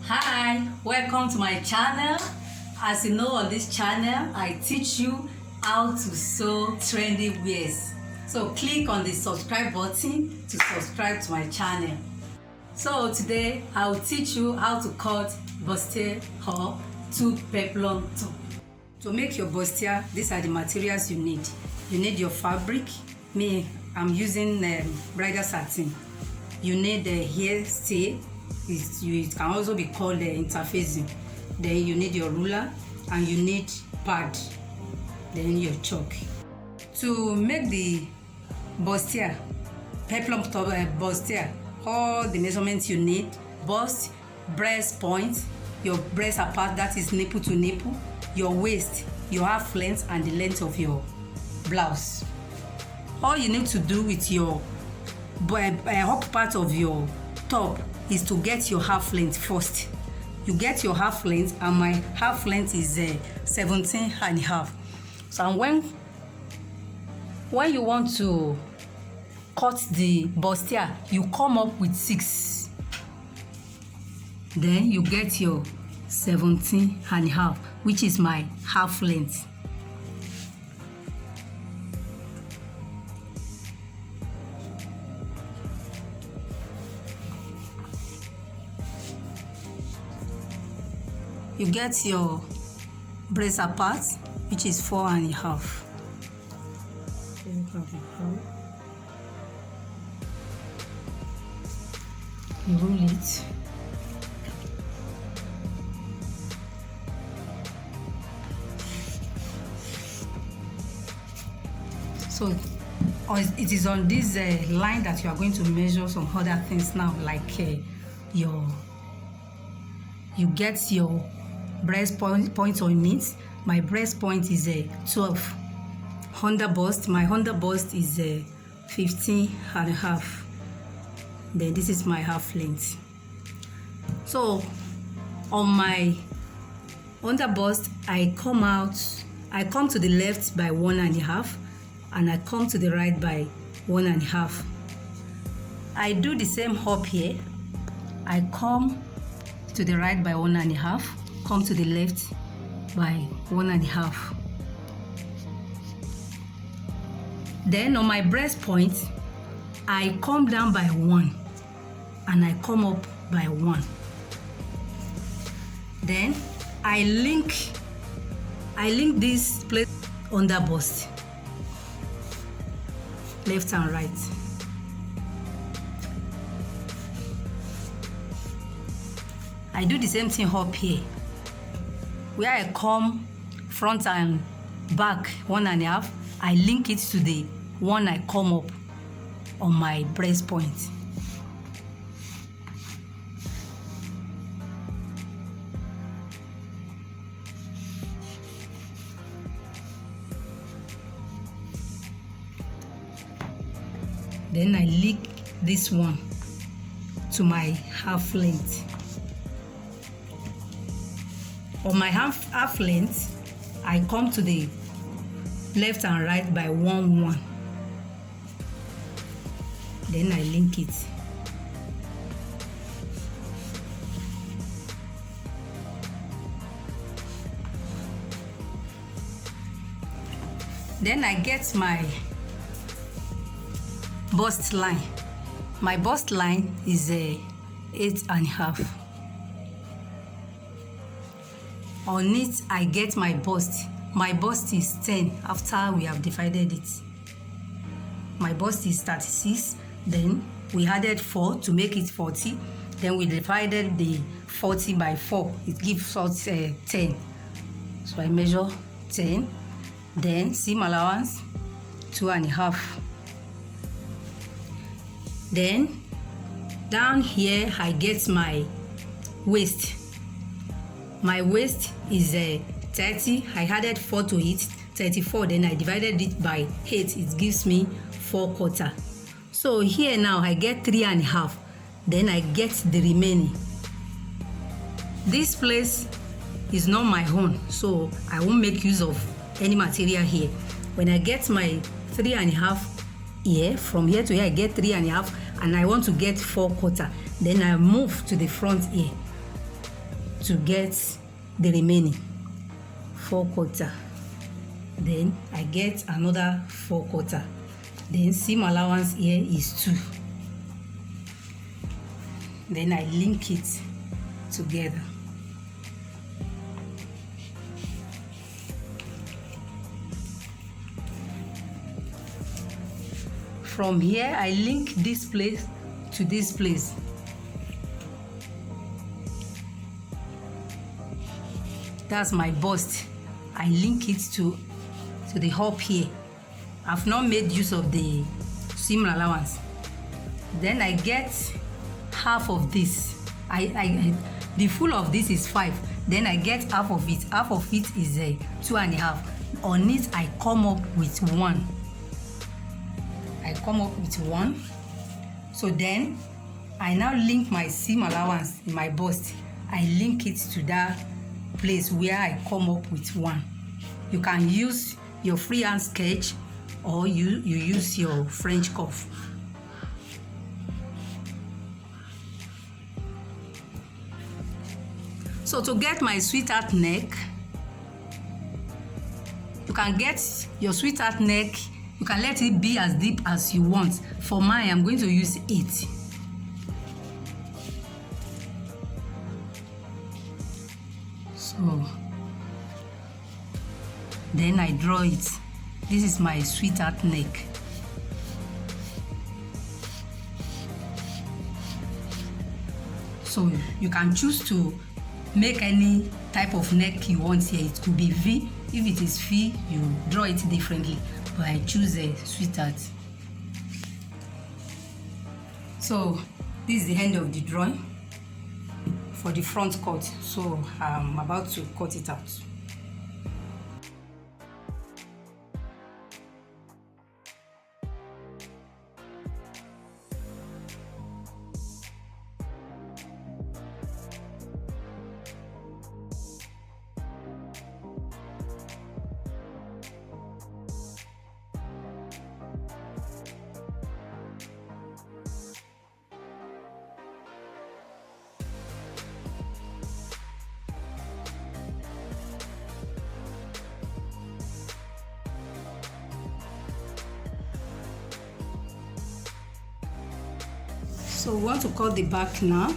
Hi, welcome to my channel. As you know, on this channel I teach you how to sew trendy wears. So click on the subscribe button to subscribe to my channel. So today I will teach you how to cut bustier or two peplum top. To make your bustier, these are the materials you need. You need your fabric. I'm using bridal satin. You need the hair stay. It can also be called interfacing. Then you need your ruler and you need pad. Then your chalk. To make the bustier, peplum top bustier, all the measurements you need: bust, breast point, your breast apart, that is nipple to nipple, your waist, your half length, and the length of your blouse. All you need to do with your up part of your top is to get your half length first. You get your half length, and my half length is 17.5. So when you want to cut the bustier, you come up with 6. Then you get your 17.5, which is my half length. You get your breast apart, which is 4.5. You roll it. So it is on this line that you are going to measure some other things now, like you get your breast point on it. My breast point is 12. Under bust, my under bust is 15.5. Then this is my half length. So on my under bust, I come to the left by 1.5, and I come to the right by 1.5. I do the same up here. I come to the right by 1.5, come to the left by 1.5. Then on my breast point, I come down by 1 and I come up by 1. Then I link this place under bust, left and right. I do the same thing up here, where I come front and back 1.5. I link it to the one I come up on my breast point. Then I link this one to my half length. On my half length, I come to the left and right by 1.1. Then I link it. Then I get my bust line. My bust line is 8.5. On it, I get my bust. My bust is 10 after we have divided it. My bust is 36. Then we added 4 to make it 40. Then we divided the 40 by 4. It gives us 10. So I measure 10. Then seam allowance 2.5. Then down here I get my waist. My waist is 30. I added 4 to it, 34. Then I divided it by 8. It gives me 4/4. So here now I get 3.5. Then I get the remaining. This place is not my own, so I won't make use of any material here. When I get my 3.5 here, from here to here I get 3.5, and I want to get 4/4. Then I move to the front here. to get the remaining 4/4. Then I get another 4/4. Then seam allowance here is 2. Then I link it together. From here, I link this place to this place. That's my bust. I link it to the hop here. I've not made use of the seam allowance. Then I get half of this. The full of this is 5. Then I get half of it. Half of it is 2.5. On it, I come up with 1. I come up with 1. So then I now link my seam allowance in my bust. I link it to that place where I come up with 1. You can use your freehand sketch or you use your French cuff. So to get my sweetheart neck, you can get your sweetheart neck. You can let it be as deep as you want. For mine, I'm going to use 8. So then I draw it. This is my sweetheart neck. So you can choose to make any type of neck you want here. It could be V. If it is V, you draw it differently. But I choose a sweetheart. So this is the end of the drawing for the front cut. So I'm about to cut it out. So we want to cut the back now.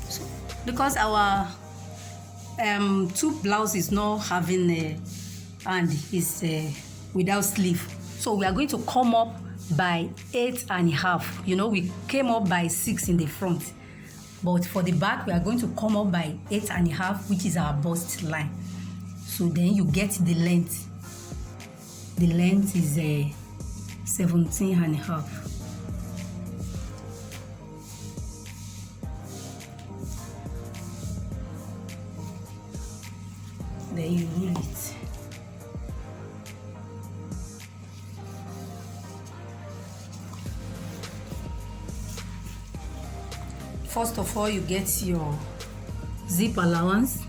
So, because our two blouse is not having a hand, is without sleeve. So we are going to come up by 8.5. You know, we came up by 6 in the front. But for the back, we are going to come up by 8.5, which is our bust line. So then you get the length. The length is 17.5. Then you roll it. First of all, you get your zip allowance,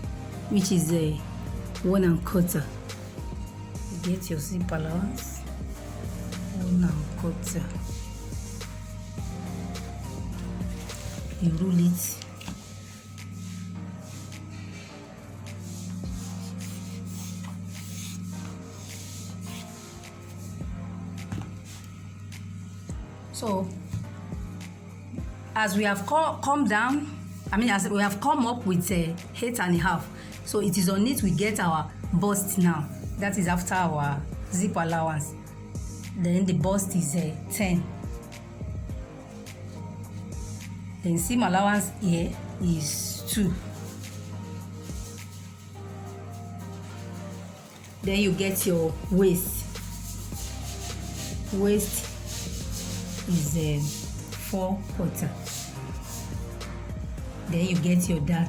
which is a 1.25. You get your zip allowance, 1.25. You roll it. So, as we have come down, as we have come up with 8.5, so it is on it we get our bust now. That is after our zip allowance. Then the bust is 10. Then seam allowance here is 2. Then you get your waist. Waist is 4/4. Then you get your dart,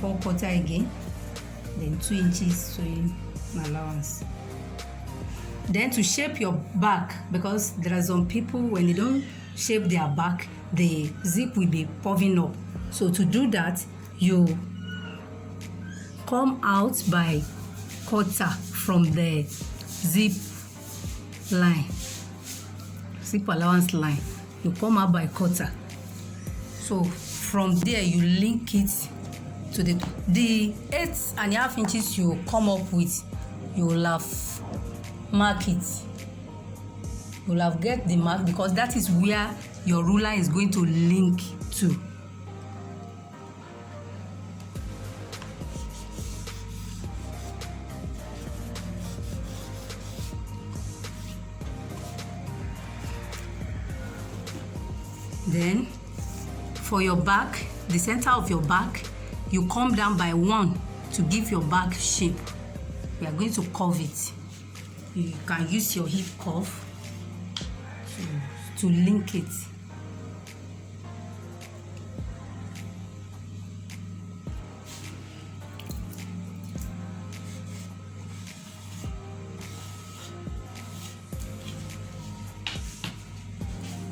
4/4 again, then 2 inches sewing allowance. Then to shape your back, because there are some people when they don't shape their back, the zip will be puffing up. So to do that, you come out by 1/4 from the zip line. Zip allowance line, you come out by 1/4. So from there you link it to the 8.5 inches you come up with. You will have mark it. You will have get the mark because that is where your ruler is going to link to. Then for your back, the center of your back, you come down by 1 to give your back shape. We are going to curve it. You can use your hip curve to link it.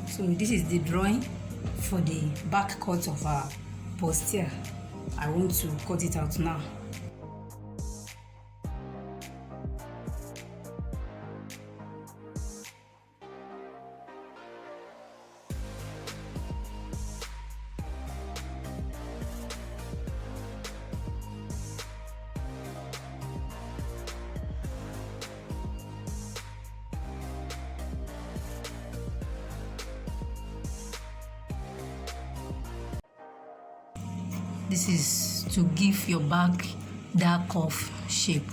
So this is the drawing for the back cut of our bustier. I want to cut it out now. This is to give your back that curve shape.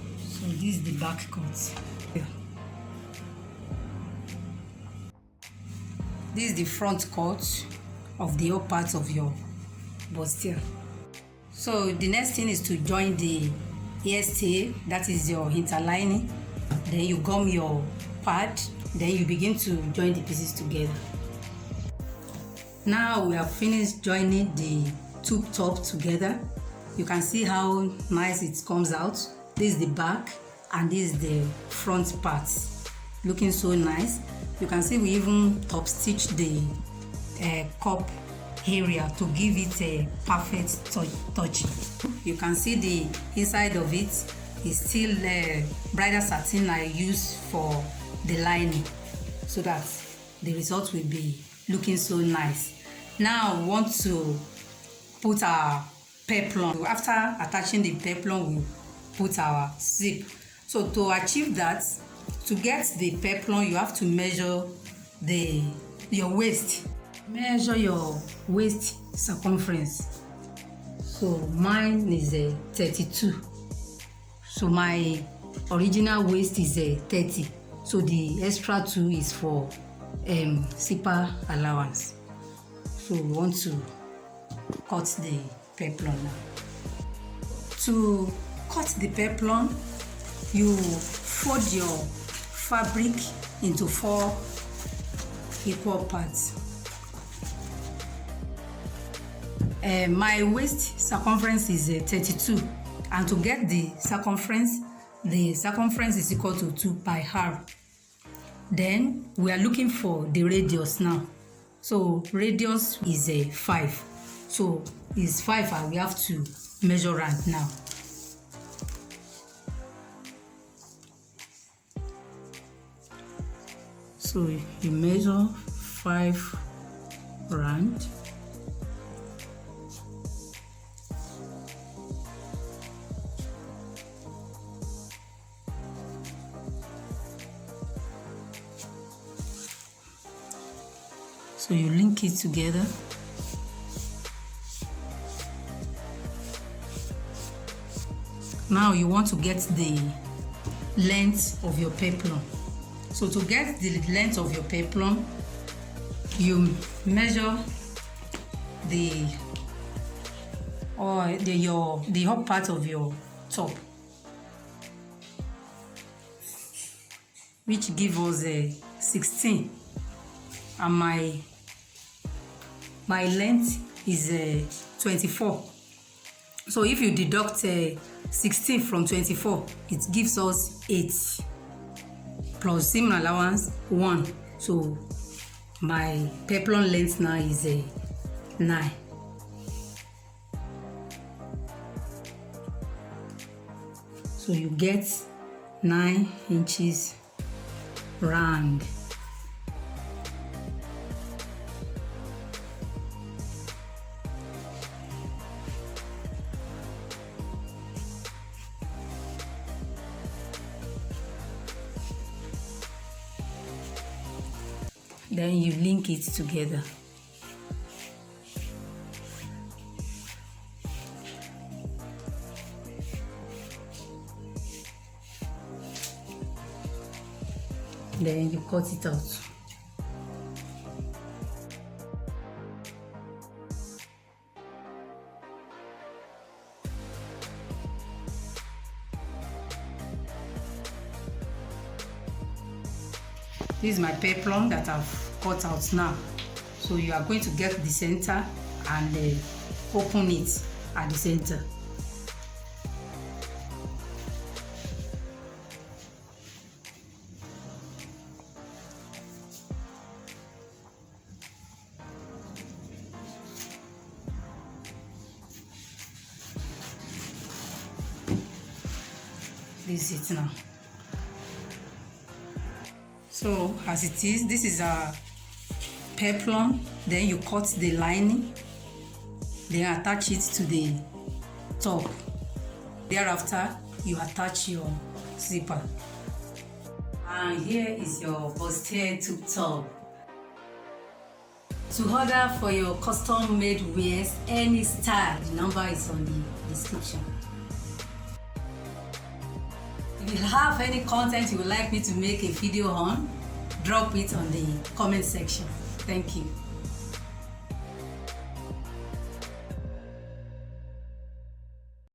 So this is the back cut. This is the front cut of the upper part of your bustier. So the next thing is to join the hairstay, that is your interlining. Then you gum your pad, then you begin to join the pieces together. Now we have finished joining the two top together. You can see how nice it comes out. This is the back and this is the front part. Looking so nice. You can see we even top stitch the cup area to give it a perfect touch. You can see the inside of it is still bridal satin I use for the lining, so that the result will be looking so nice. Now we want to put our peplum. After attaching the peplum, we put our zip. So to achieve that, to get the peplum, you have to measure your waist. Measure your waist circumference. So mine is 32. So my original waist is 30. So the extra 2 is for zipper allowance. So we want to cut the peplum now. To cut the peplum, you fold your fabric into 4 equal parts. My waist circumference is 32, and to get the circumference is equal to 2 pi r. Then we are looking for the radius now. So radius is 5. So it's 5 and we have to measure round now. So you measure 5 round. So you link it together. Now you want to get the length of your peplum. So to get the length of your peplum, you measure the up part of your top, which gives us a 16, and my length is 24. So if you deduct 16 from 24, it gives us 8 plus seam allowance 1. So my peplum length now is 9. So you get 9 inches round. then you link it together. Then you cut it out. This is my peplum that I've cut out now. So you are going to get the center and open it at the center. This is it now. So as it is, this is a peplum. Then you cut the lining, then attach it to the top. Thereafter, you attach your zipper. And here is your bustier tube top. To order for your custom made wears, any style, the number is on the description. If you have any content you would like me to make a video on, drop it on the comment section. Thank you.